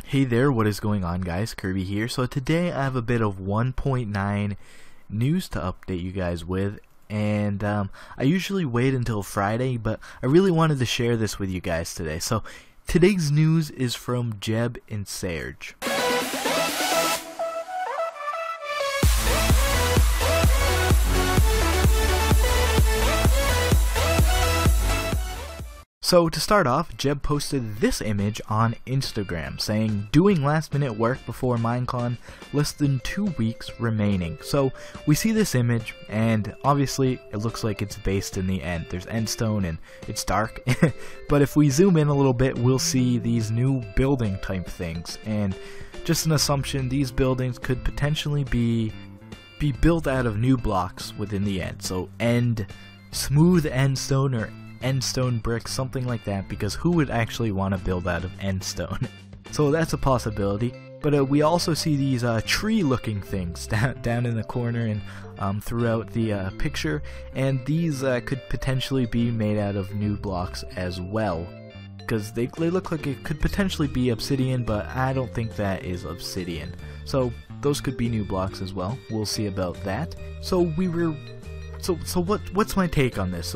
Hey there, what is going on guys? Kirby here. So today I have a bit of 1.9 news to update you guys with, and I usually wait until Friday, but I really wanted to share this with you guys today. So today's news is from Jeb and Searge. So to start off, Jeb posted this image on Instagram saying, doing last minute work before Minecon, less than 2 weeks remaining. So we see this image, and obviously it looks like it's based in the end. There's endstone and it's dark, but if we zoom in a little bit, we'll see these new building type things, and just an assumption, these buildings could potentially be built out of new blocks within the end. So smooth endstone or endstone bricks, something like that, because who would actually want to build out of endstone? So that's a possibility. But we also see these tree looking things down in the corner and throughout the picture, and these could potentially be made out of new blocks as well, because they look like it could potentially be obsidian, but I don't think that is obsidian. So those could be new blocks as well. We'll see about that. So what's my take on this?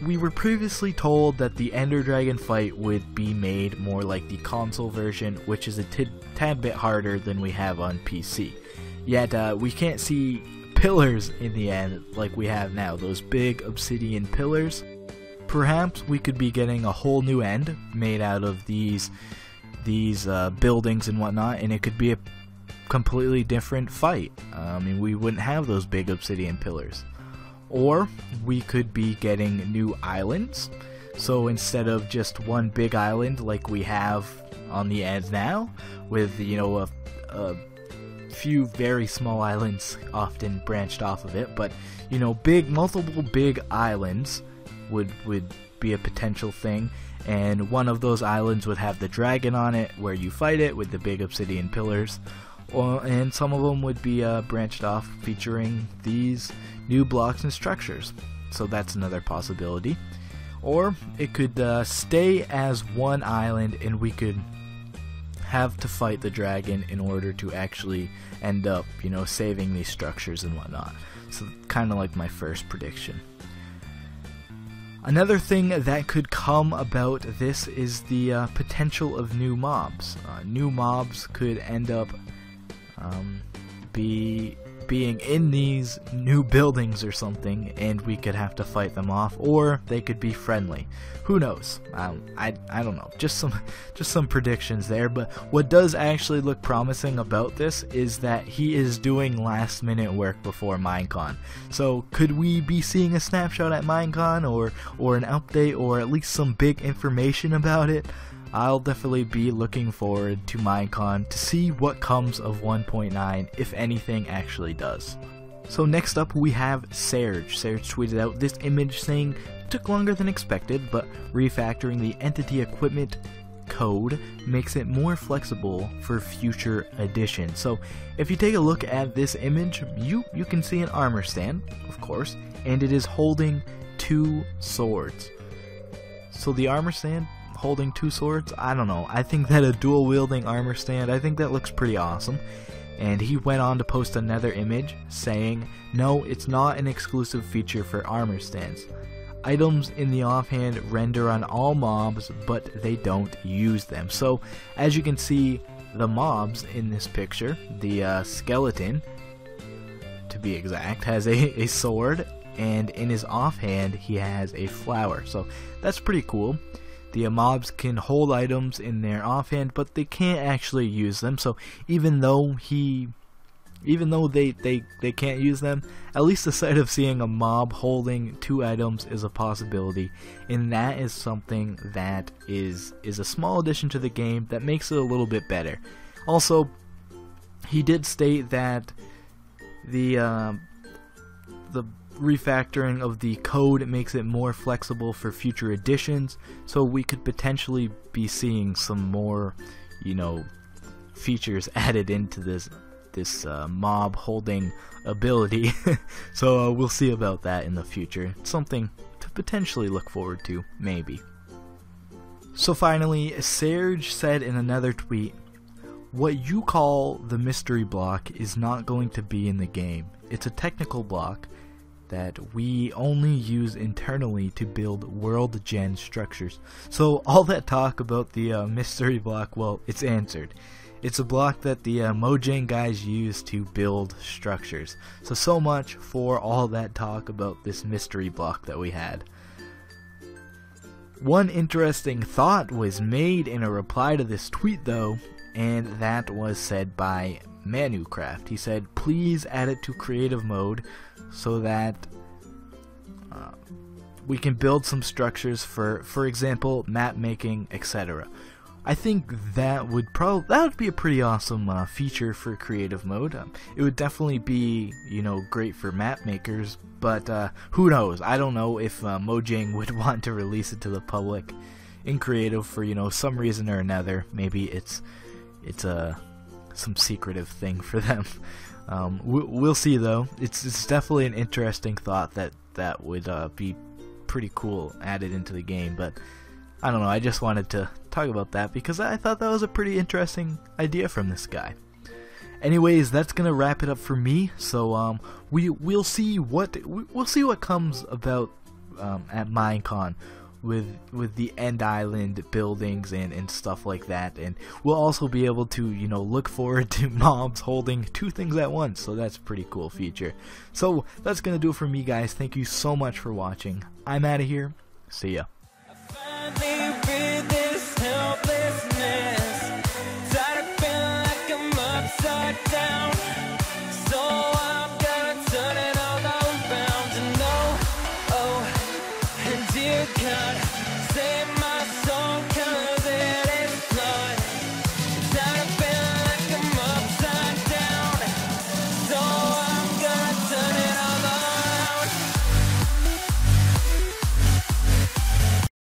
We were previously told that the Ender Dragon fight would be made more like the console version, which is a tad bit harder than we have on PC. Yet we can't see pillars in the end like we have now, those big obsidian pillars. Perhaps we could be getting a whole new end made out of these buildings and whatnot, and it could be a completely different fight. I mean, we wouldn't have those big obsidian pillars. Or we could be getting new islands, so instead of just one big island like we have on the end now, with a few very small islands often branched off of it, but multiple big islands would be a potential thing, and one of those islands would have the dragon on it where you fight it with the big obsidian pillars. And some of them would be branched off, featuring these new blocks and structures. So that's another possibility. Or it could stay as one island, and we could have to fight the dragon in order to actually end up, saving these structures and whatnot. So kind of like my first prediction. Another thing that could come about this is the potential of new mobs. New mobs could end up being in these new buildings or something, and we could have to fight them off, or they could be friendly. Who knows? I don't know. Just some predictions there. But what does actually look promising about this is that he is doing last minute work before Minecon. So could we be seeing a snapshot at Minecon, or an update, or at least some big information about it? I'll definitely be looking forward to Minecon to see what comes of 1.9, if anything actually does. So next up we have Searge. Searge tweeted out this image saying, took longer than expected, but refactoring the entity equipment code makes it more flexible for future editions. So if you take a look at this image, you can see an armor stand, of course, and it is holding 2 swords. So the armor stand holding 2 swords, I don't know. I think that a dual wielding armor stand, I think that looks pretty awesome. And he went on to post another image saying, no, it's not an exclusive feature for armor stands. Items in the offhand render on all mobs, but they don't use them. So as you can see, the mobs in this picture, the skeleton to be exact, has a sword, and in his offhand he has a flower. So that's pretty cool. The mobs can hold items in their offhand, but they can't actually use them. So even though they can't use them, at least the sight of seeing a mob holding 2 items is a possibility, and that is something that is a small addition to the game that makes it a little bit better. Also, he did state that the refactoring of the code makes it more flexible for future editions, so we could potentially be seeing some more, features added into this mob holding ability. So we'll see about that in the future. It's something to potentially look forward to, maybe. So finally, Searge said in another tweet, what you call the mystery block is not going to be in the game. It's a technical block that we only use internally to build world gen structures. So all that talk about the mystery block, well, it's answered. It's a block that the Mojang guys use to build structures. So much for all that talk about this mystery block that we had. One interesting thought was made in a reply to this tweet though, and that was said by Manucraft. He said, please add it to creative mode so that we can build some structures for example, map making, etc. I think that would be a pretty awesome feature for creative mode. It would definitely be, you know, great for map makers, but who knows? I don't know if Mojang would want to release it to the public in creative for, you know, some reason or another. Maybe it's some secretive thing for them. We'll see though. It's definitely an interesting thought that would be pretty cool added into the game, but I don't know, I just wanted to talk about that because I thought that was a pretty interesting idea from this guy. Anyways, that's gonna wrap it up for me. So we'll see what comes about at Minecon with the End Island buildings and stuff like that, and we'll also be able to, you know, look forward to mobs holding two things at once, so that's a pretty cool feature. So that's gonna do it for me, guys. Thank you so much for watching. I'm out of here. See ya.